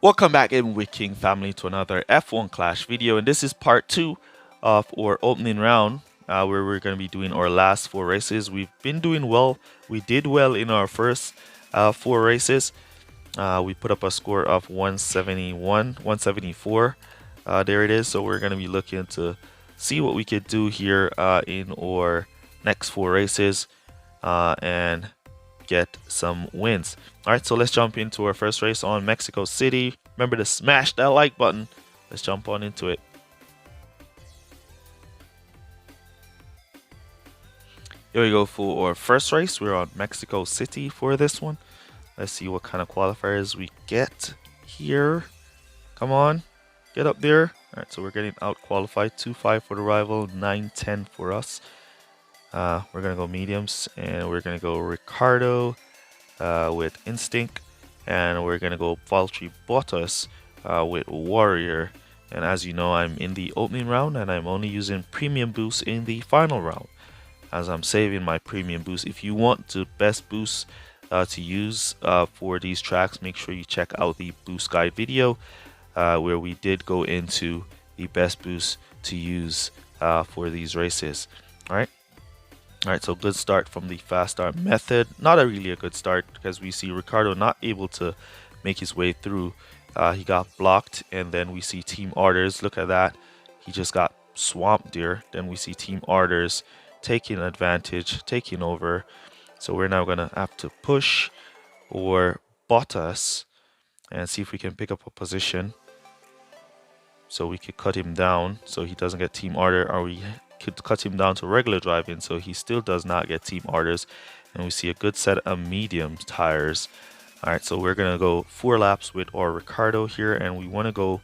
Welcome back in with King Family to another F1 Clash video, and this is part 2 of our opening round where we're going to be doing our last 4 races. We've been doing well. We did well in our first 4 races. We put up a score of 171, 174. There it is. So we're going to be looking to see what we could do here in our next 4 races and get some wins. All right, so let's jump into our first race on Mexico City. Remember to smash that like button. Let's jump on into it. Here we go for our first race. We're on Mexico City for this one. Let's see what kind of qualifiers we get here. Come on, get up there. All right, so we're getting out qualified. 2-5 for the rival, 9-10 for us. We're gonna go mediums, and we're gonna go Ricardo with Instinct, and we're gonna go Valtteri Bottas with Warrior. And as you know, I'm in the opening round, and I'm only using premium boost in the final round, as I'm saving my premium boost. If you want the best boost to use for these tracks, make sure you check out the boost guide video where we did go into the best boost to use for these races. All right, so good start from the fast start method. Not really a good start, because we see Ricardo not able to make his way through. He got blocked, and then we see team orders. Look at that. He just got swamped there. Then we see team orders taking advantage, taking over. So we're now going to have to push or Bottas and see if we can pick up a position so we could cut him down so he doesn't get team order, or we could cut him down to regular driving so he still does not get team orders. And we see a good set of medium tires. All right, so we're gonna go 4 laps with our Ricardo here, and we want to go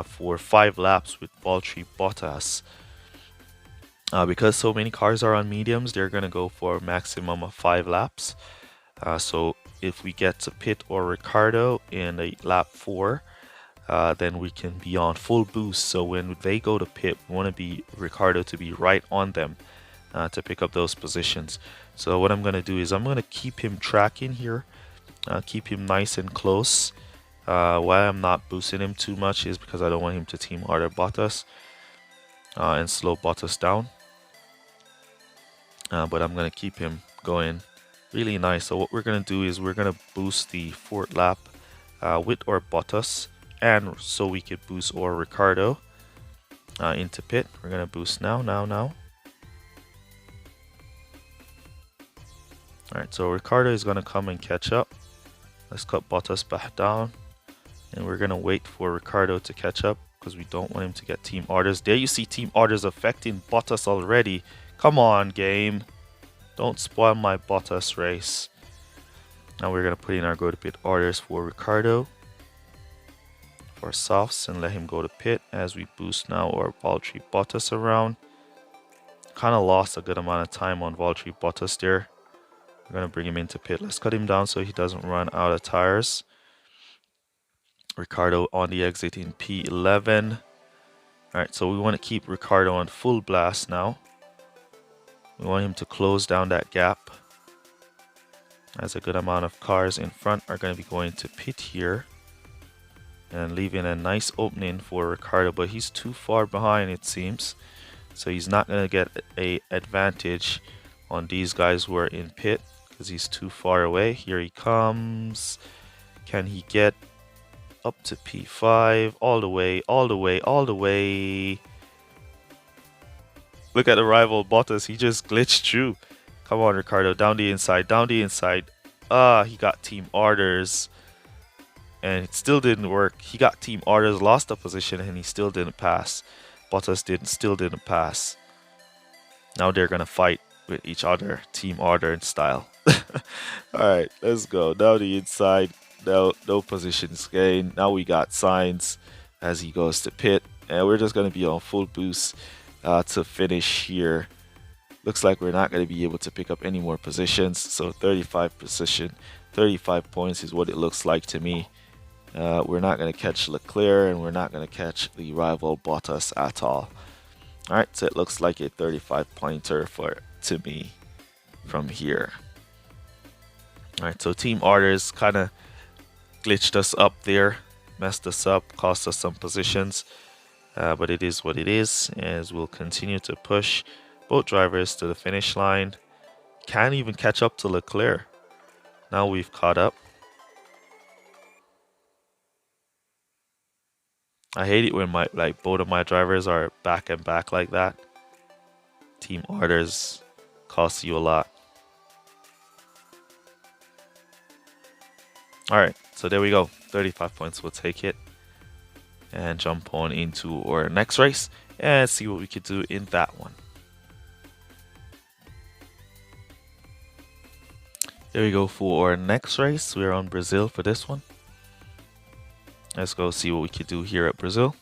for 5 laps with Valtteri Bottas. Because so many cars are on mediums, they're gonna go for a maximum of 5 laps. So if we get to pit or Ricardo in a lap 4, then we can be on full boost. So when they go to pit, we want to be Ricardo to be right on them to pick up those positions. So what I'm going to do is I'm going to keep him tracking here, keep him nice and close. Why I'm not boosting him too much is because I don't want him to team order Bottas and slow Bottas down. But I'm going to keep him going really nice. So what we're going to do is we're going to boost the 4th lap with our Bottas, and so we could boost our Ricardo into pit. We're gonna boost now. All right, so Ricardo is gonna come and catch up. Let's cut Bottas back down, and we're gonna wait for Ricardo to catch up because we don't want him to get team orders. There you see team orders affecting Bottas already. Come on, game, don't spoil my Bottas race. Now we're gonna put in our go to pit orders for Ricardo for softs and let him go to pit as we boost now our Valtteri Bottas around. Kind of lost a good amount of time on Valtteri Bottas there. We're going to bring him into pit. Let's cut him down so he doesn't run out of tires. Ricardo on the exit in P11. Alright, so we want to keep Ricardo on full blast now. We want him to close down that gap, as a good amount of cars in front are going to be going to pit here, and leaving a nice opening for Ricardo, but he's too far behind, it seems. So he's not going to get a advantage on these guys who are in pit because he's too far away. Here he comes. Can he get up to P5? All the way. Look at the rival Bottas. He just glitched through. Come on, Ricardo. Down the inside. He got team orders, and it still didn't work. He got team orders, lost a position, and he still didn't pass. Bottas still didn't pass. Now they're gonna fight with each other, team order and style. Alright, let's go. Now the inside, no positions gained. Now we got signs as he goes to pit, and we're just gonna be on full boost to finish here. Looks like we're not going to be able to pick up any more positions. So 35 position, 35 points is what it looks like to me. We're not going to catch Leclerc, and we're not going to catch the rival Bottas at all. Alright, so it looks like a 35 pointer to me from here. Alright, so team orders kind of glitched us up there. messed us up, cost us some positions, but it is what it is, as we'll continue to push both drivers to the finish line. Can't even catch up to Leclerc. Now we've caught up. I hate it when both of my drivers are back and back like that. Team orders cost you a lot. Alright, so there we go. 35 points, we'll take it. And jump on into our next race and see what we could do in that one. There we go for our next race. We're on Brazil for this one. Let's go see what we could do here at Brazil.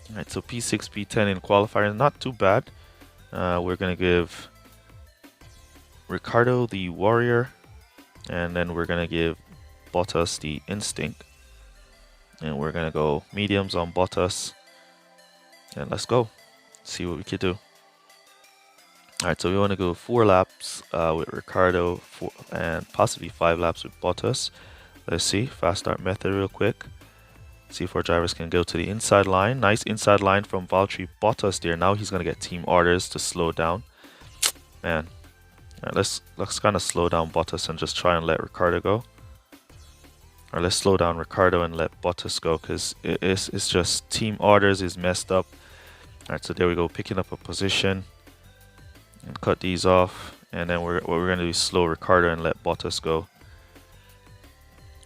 Alright, so P6, P10 in qualifier, not too bad. We're going to give Ricardo the Warrior, and then we're going to give Bottas the Instinct. And we're going to go mediums on Bottas. And let's go. See what we could do. Alright, so we want to go 4 laps with Ricardo and possibly 5 laps with Bottas. Let's see. Fast start method real quick. See if our drivers can go to the inside line. Nice inside line from Valtteri Bottas there. Now he's going to get team orders to slow down. Man. Right, let's kind of slow down Bottas and just try and let Ricardo go. Or let's slow down Ricardo and let Bottas go, because it's just team orders is messed up. Alright, so there we go. Picking up a position. And cut these off. And then what we're going to do is slow Ricardo and let Bottas go.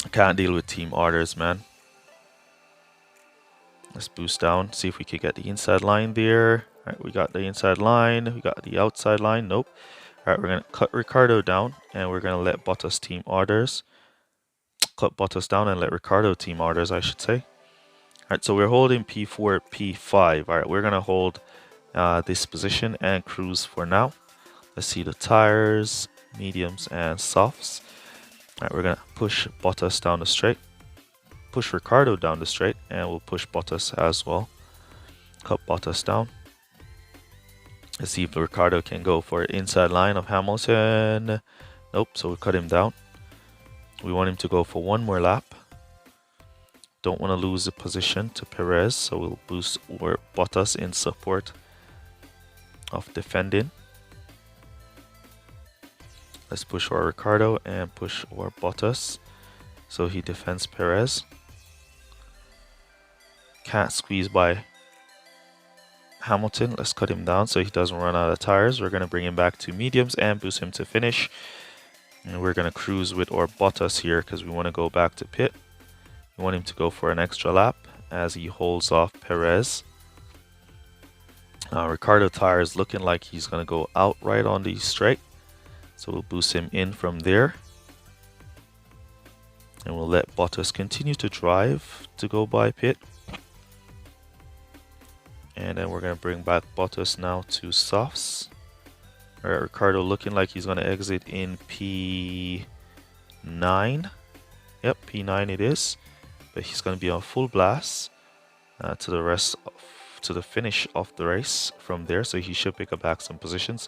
I can't deal with team orders, man. Let's boost down, see if we could get the inside line there. Alright, we got the inside line, we got the outside line, nope. Alright, we're going to cut Ricardo down, and we're going to let Bottas team orders. Cut Bottas down and let Ricardo team orders, I should say. Alright, so we're holding P4, P5. Alright, we're going to hold this position and cruise for now. Let's see the tires, mediums and softs. Alright, we're going to push Bottas down the straight. Push Ricardo down the straight, and we'll push Bottas as well. Cut Bottas down. Let's see if Ricardo can go for inside line of Hamilton. Nope, so we'll cut him down. We want him to go for one more lap. Don't want to lose the position to Perez, so we'll boost our Bottas in support of defending. Let's push our Ricardo and push our Bottas so he defends Perez. Can't squeeze by Hamilton. Let's cut him down so he doesn't run out of tires. We're going to bring him back to mediums and boost him to finish. And we're going to cruise with our Bottas here because we want to go back to pit. We want him to go for an extra lap as he holds off Perez. Ricardo tires looking like he's going to go out right on the straight. So we'll boost him in from there. And we'll let Bottas continue to drive to go by pit. And then we're going to bring back Bottas now to softs. Alright, Ricardo looking like he's going to exit in P9. Yep, P9 it is. But he's going to be on full blast to the finish of the race from there. So he should pick up back some positions.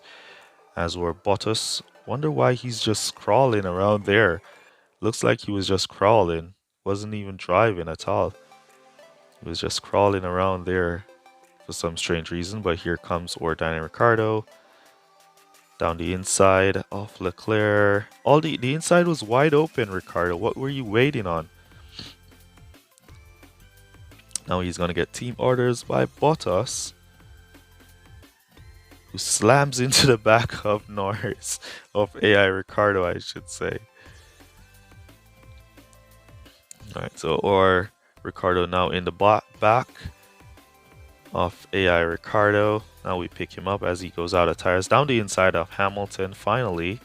As we're Bottas. Wonder why he's just crawling around there. Looks like he was just crawling. Wasn't even driving at all. He was just crawling around there for some strange reason. But here comes Ordine Ricardo. Down the inside of Leclerc. The inside was wide open, Ricardo. What were you waiting on? Now he's going to get team orders by Bottas, who slams into the back of Norris, of AI Ricardo, I should say. Alright, so or Ricardo now in the back of AI Ricardo. Now we pick him up as he goes out of tires. Down the inside of Hamilton, finally.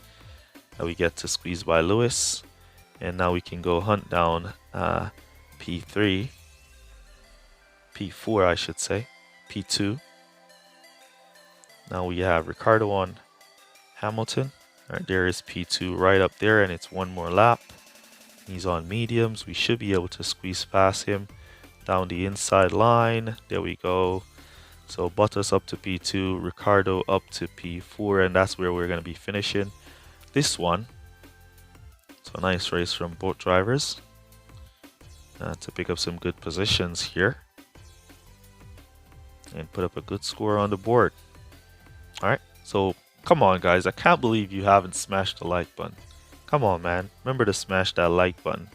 Now we get to squeeze by Lewis. And now we can go hunt down P3. P4, I should say. P2. Now we have Ricardo on Hamilton. Alright, there is P2 right up there, and it's one more lap. He's on mediums. We should be able to squeeze past him down the inside line. There we go. So Bottas up to P2, Ricardo up to P4, and that's where we're going to be finishing this one. So nice race from both drivers to pick up some good positions here and put up a good score on the board. Alright, so come on guys, I can't believe you haven't smashed the like button. Come on man, remember to smash that like button.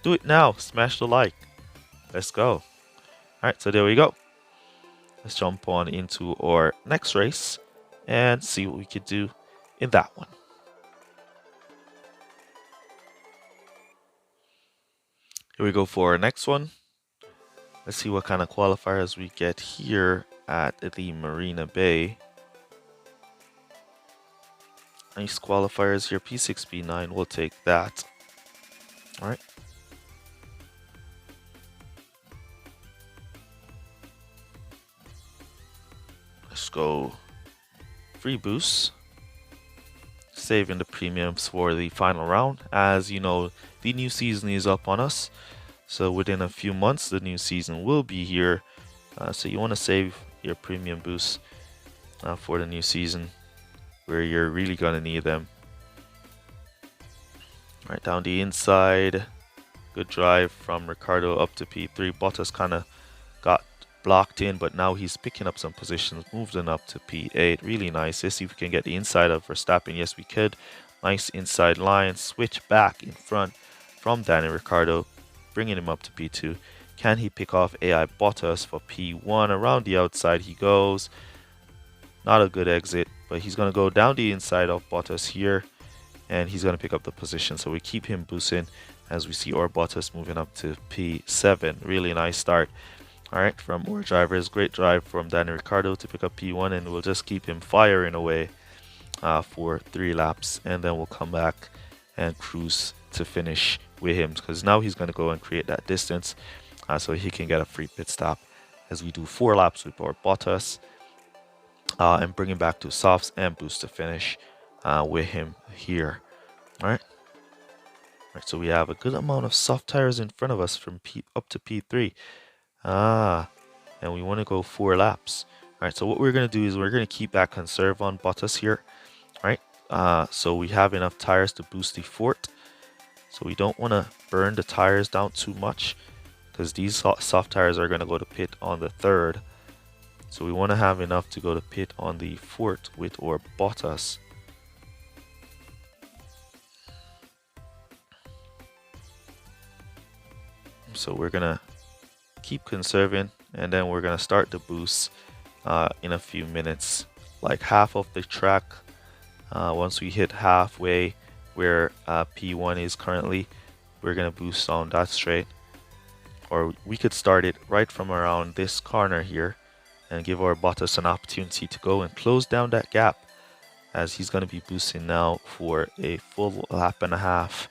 Do it now, smash the like. Let's go. Alright, so there we go. Let's jump on into our next race and see what we could do in that one. Here we go for our next one. Let's see what kind of qualifiers we get here at the Marina Bay. Nice qualifiers here, P6, P9, we'll take that. Alright. Let's go free boost. Saving the premiums for the final round. As you know, the new season is up on us. So within a few months, the new season will be here. So you want to save your premium boosts for the new season, where you're really going to need them. Right down the inside. Good drive from Ricardo up to P3. Bottas kind of got blocked in, but now he's picking up some positions, moved on up to P8. Really nice. Let's see if we can get the inside of Verstappen. Yes, we could. Nice inside line. Switch back in front from Danny Ricardo, bringing him up to P2. Can he pick off AI Bottas for P1? Around the outside he goes. Not a good exit, but he's going to go down the inside of Bottas here, and he's going to pick up the position. So we keep him boosting as we see our Bottas moving up to P7. Really nice start. Alright, from our drivers. Great drive from Danny Ricardo to pick up P1, and we'll just keep him firing away for 3 laps, and then we'll come back and cruise to finish with him, because now he's going to go and create that distance so he can get a free pit stop as we do 4 laps with our Bottas and bring him back to softs and boost to finish with him here. Alright, so we have a good amount of soft tires in front of us from up to P3. And we want to go 4 laps. Alright, so what we're going to do is we're going to keep that conserve on Bottas here. Alright, so we have enough tires to boost the fort. So we don't want to burn the tires down too much, because these soft tires are going to go to pit on the 3rd. So we want to have enough to go to pit on the 4th with our Bottas. So we're going to keep conserving, and then we're going to start the boost in a few minutes. Like half of the track, once we hit halfway where P1 is currently, we're going to boost on that straight. Or we could start it right from around this corner here and give our Bottas an opportunity to go and close down that gap, as he's going to be boosting now for a full lap and a half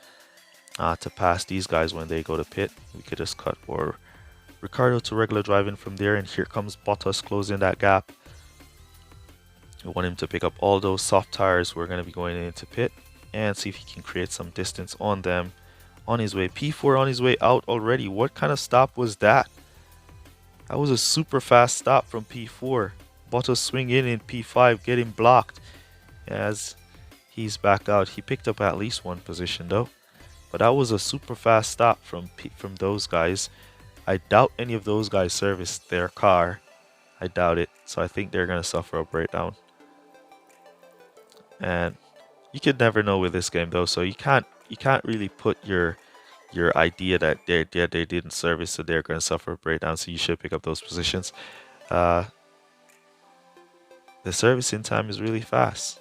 to pass these guys when they go to pit. We could just cut for Ricardo to regular driving from there, and here comes Bottas closing that gap. We want him to pick up all those soft tires. We're going to be going into pit and see if he can create some distance on them on his way. P4 on his way out already. What kind of stop was that? That was a super fast stop from P4. Bottas swing in P5, getting blocked as he's back out. He picked up at least 1 position though, but that was a super fast stop from those guys. I doubt any of those guys serviced their car. I doubt it. So I think they're going to suffer a breakdown. And you could never know with this game though. So you can't really put your idea that they didn't service, so they're going to suffer a breakdown. So you should pick up those positions. The servicing time is really fast.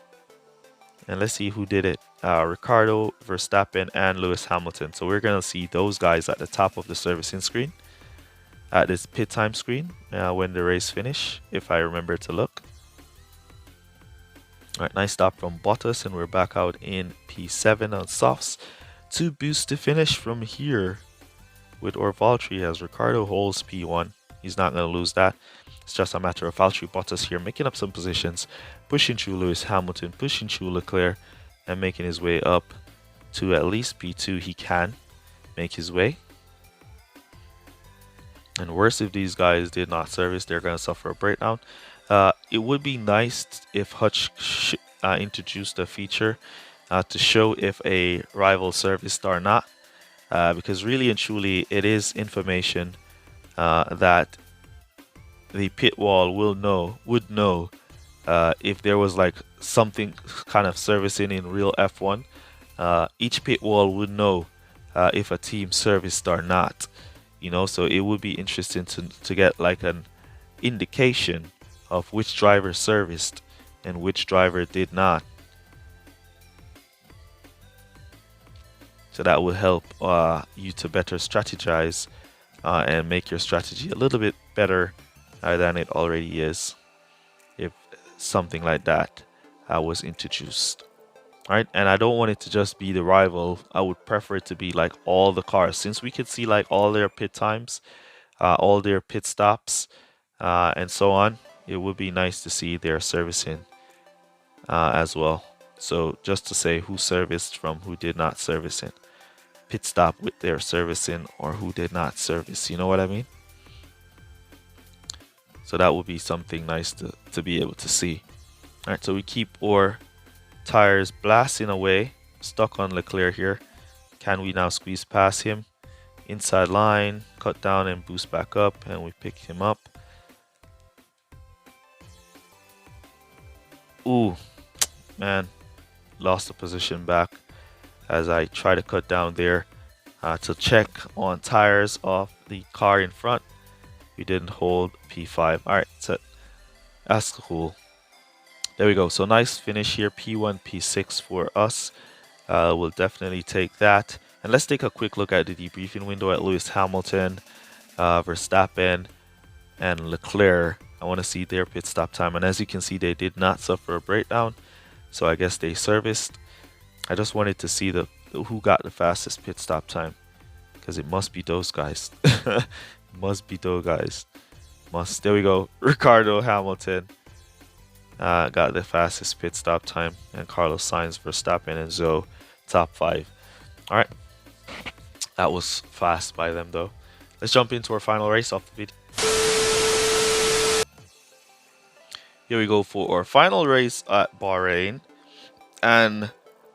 And let's see who did it. Ricardo, Verstappen, and Lewis Hamilton. So we're going to see those guys at the top of the servicing screen, at this pit time screen, when the race finish, if I remember to look. Alright, nice stop from Bottas, and we're back out in P7 on softs to boost to finish from here with our Valtteri, as Ricardo holds P1. He's not going to lose that. It's just a matter of Valtteri Bottas here making up some positions, pushing through Lewis Hamilton, pushing through Leclerc, and making his way up to at least P2. He can make his way. And worse, if these guys did not service, they're going to suffer a breakdown. It would be nice if Hutch introduced a feature to show if a rival serviced or not, because really and truly it is information that the pit wall would know if there was like something kind of servicing in real F1. Each pit wall would know if a team serviced or not, you know. So it would be interesting to get like an indication of which driver serviced and which driver did not. So that will help you to better strategize and make your strategy a little bit better than it already is if something like that was introduced. All right, and I don't want it to just be the rival. I would prefer it to be like all the cars, since we could see like all their pit times, all their pit stops, and so on. It would be nice to see their servicing as well. So just to say who serviced from who did not service it, pit stop with their servicing, or who did not service. You know what I mean? So that would be something nice to be able to see. All right, so we keep our tires blasting away, stuck on Leclerc here. Can we now squeeze past him? Inside line, cut down and boost back up, and we pick him up. Ooh, man, lost the position back as I try to cut down there to check on tires of the car in front. We didn't hold P5. All right, so that's cool. There we go. So nice finish here, P1, P6 for us. We'll definitely take that. And let's take a quick look at the debriefing window at Lewis Hamilton, Verstappen, and Leclerc. I want to see their pit stop time. And as you can see, they did not suffer a breakdown. So I guess they serviced. I just wanted to see who got the fastest pit stop time, because it must be those guys. Must be those guys. Must. There we go. Ricardo Hamilton got the fastest pit stop time, and Carlos Sainz, Verstappen, and Zhou top 5. All right, that was fast by them though. Let's jump into our final race off the video. Here we go for our final race at Bahrain, and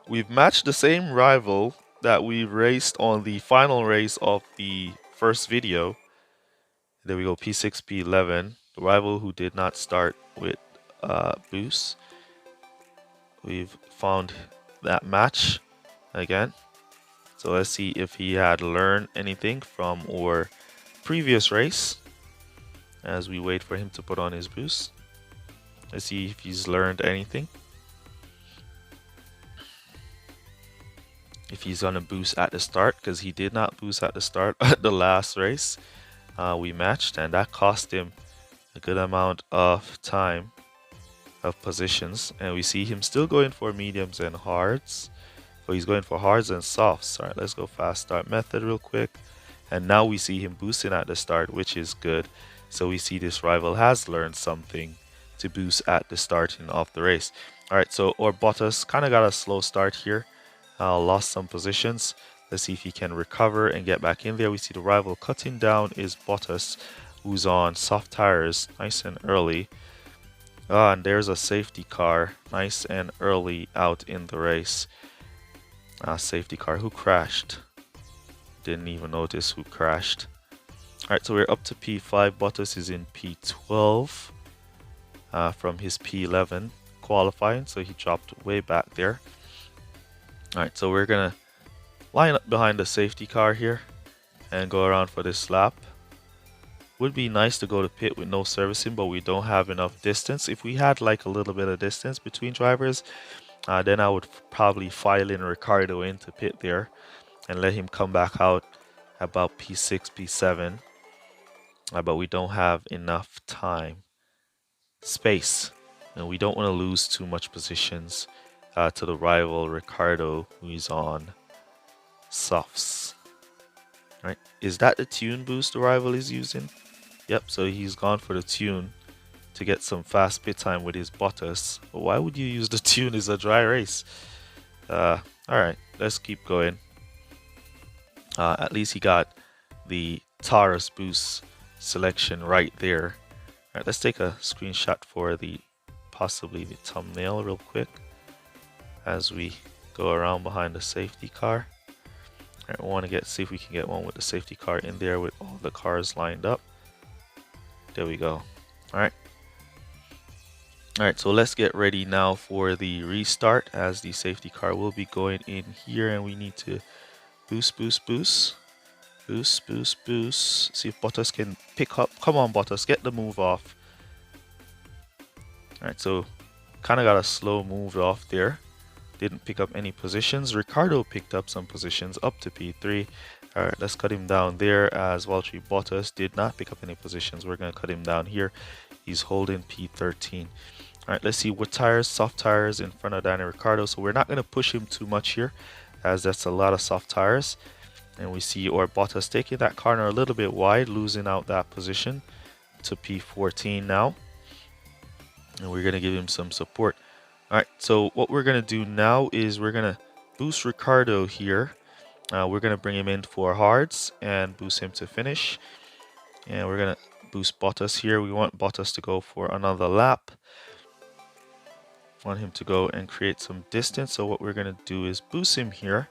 we've matched the same rival that we raced on the final race of the first video. There we go, P6, P11, the rival who did not start with boost. We've found that match again. So let's see if he had learned anything from our previous race as we wait for him to put on his boost. Let's see if he's learned anything. If he's gonna boost at the start, because he did not boost at the start at the last race we matched, and that cost him a good amount of time of positions. And we see him still going for mediums and hards. So he's going for hards and softs. All right, let's go fast start method real quick. And now we see him boosting at the start, which is good. So we see this rival has learned something to boost at the starting of the race. All right, so our Bottas kind of got a slow start here. Lost some positions. Let's see if he can recover and get back in there. We see the rival cutting down is Bottas, who's on soft tires, nice and early. And there's a safety car, nice and early out in the race. Safety car, who crashed? Didn't even notice who crashed. All right, so we're up to P5. Bottas is in P12 from his P11 qualifying, so he dropped way back there. All right, so we're gonna line up behind the safety car here and go around for this lap. Would be nice to go to pit with no servicing, but we don't have enough distance. If we had like a little bit of distance between drivers, then I would probably file in Ricardo into pit there and let him come back out about P6, P7. But we don't have enough space, and we don't want to lose too much positions to the rival Ricardo, who is on softs. Right? Is that the tune boost the rival is using? Yep, so he's gone for the tune to get some fast pit time with his Bottas. But why would you use the tune? It's a dry race. Alright, let's keep going. At least he got the Taurus boost selection right there. Alright, let's take a screenshot for possibly the thumbnail real quick as we go around behind the safety car. Alright, we want to see if we can get one with the safety car in there with all the cars lined up. There we go. Alright. Alright, so let's get ready now for the restart, as the safety car will be going in here, and we need to boost. See if Bottas can pick up. Come on, Bottas, get the move off. Alright, so kind of got a slow move off there. Didn't pick up any positions. Ricardo picked up some positions up to P3. Alright, let's cut him down there, as Valtteri Bottas did not pick up any positions. We're going to cut him down here. He's holding P13. Alright, let's see what tires. Soft tires in front of Daniel Ricciardo. So we're not going to push him too much here, as that's a lot of soft tires. And we see Bottas taking that corner a little bit wide, losing out that position to P14 now. And we're going to give him some support. Alright, so what we're going to do now is we're going to boost Ricardo here. We're going to bring him in for hards and boost him to finish. And we're going to boost Bottas here. We want Bottas to go for another lap. Want him to go and create some distance. So what we're going to do is boost him here.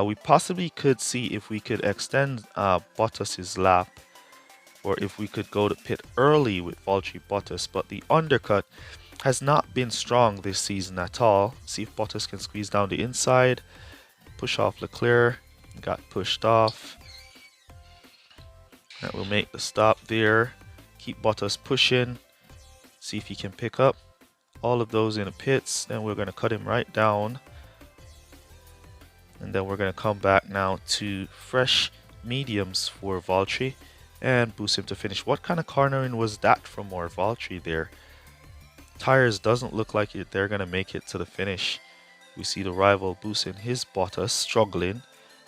We possibly could see if we could extend Bottas's lap, or if we could go to pit early with Valtteri Bottas, but the undercut has not been strong this season at all. See if Bottas can squeeze down the inside, push off Leclerc, got pushed off. That will make the stop there. Keep Bottas pushing, see if he can pick up all of those in the pits. Then we're going to cut him right down. And then we're going to come back now to fresh mediums for Valtteri and boost him to finish. What kind of cornering was that from Valtteri there? Tires doesn't look like they're going to make it to the finish. We see the rival boosting his Bottas struggling,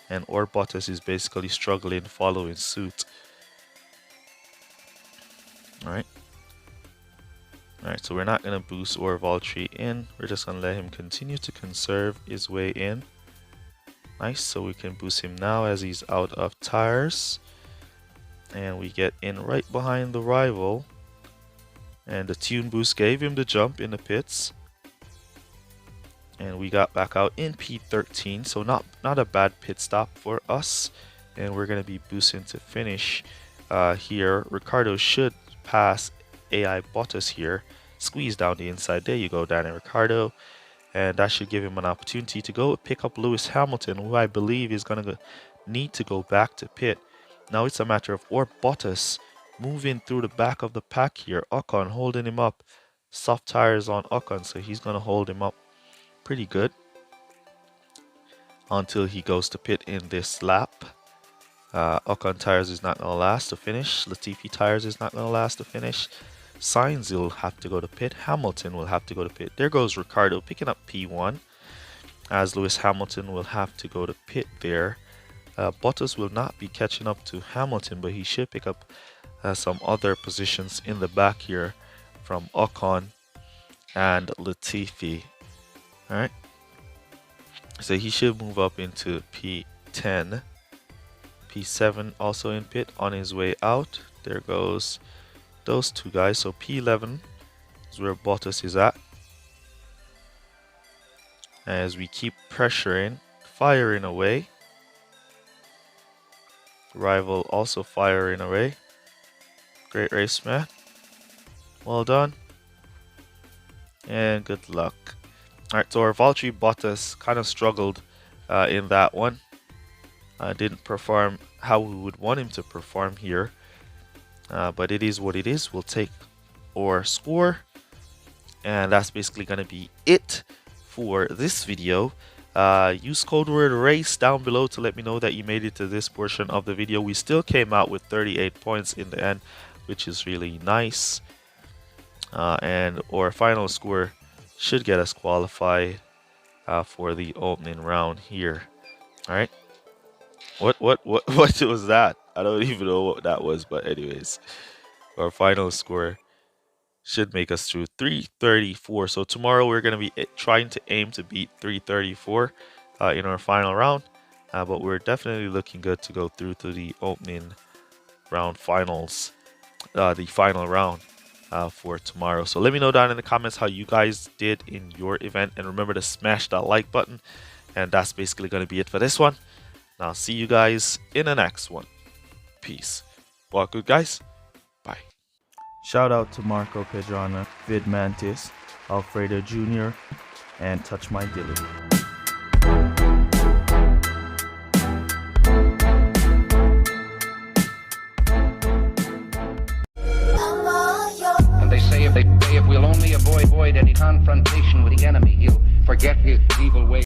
and Bottas is basically struggling following suit. Alright, so we're not going to boost Valtteri in. We're just going to let him continue to conserve his way in. Nice, so we can boost him now as he's out of tires. And we get in right behind the rival. And the tune boost gave him the jump in the pits. And we got back out in P13, so not a bad pit stop for us. And we're going to be boosting to finish here. Ricardo should pass AI Bottas here. Squeeze down the inside. There you go, Daniel Ricciardo. And that should give him an opportunity to go pick up Lewis Hamilton, who I believe is going to need to go back to pit. Now it's a matter of Bottas moving through the back of the pack here. Ocon holding him up. Soft tires on Ocon, so he's going to hold him up pretty good until he goes to pit in this lap. Ocon tires is not going to last to finish. Latifi tires is not going to last to finish. Sainz will have to go to pit. Hamilton will have to go to pit. There goes Ricardo picking up P1, as Lewis Hamilton will have to go to pit there. Bottas will not be catching up to Hamilton, but he should pick up some other positions in the back here from Ocon and Latifi. Alright, so he should move up into P10. P7 also in pit on his way out. There goes those two guys. So P11 is where Bottas is at. As we keep pressuring, firing away. Rival also firing away. Great race, man. Well done. And good luck. Alright, so our Valtteri Bottas kind of struggled in that one. Didn't perform how we would want him to perform here. But it is what it is. We'll take our score. And that's basically going to be it for this video. Use code word RACE down below to let me know that you made it to this portion of the video. We still came out with 38 points in the end, which is really nice. And our final score should get us qualified for the opening round here. All right. What was that? I don't even know what that was, but anyways, our final score should make us through 334. So tomorrow we're going to be trying to aim to beat 334 in our final round, but we're definitely looking good to go through to the opening round finals, the final round. for tomorrow. So let me know down in the comments how you guys did in your event, and remember to smash that like button. And that's basically going to be it for this one. And I'll see you guys in the next one. Peace. Walk good, guys. Bye. Shout out to Marco Pedrana, Vid Mantis, Alfredo Jr., and Touch My Dilly. And they say if we'll only avoid any confrontation with the enemy, he'll forget his evil ways.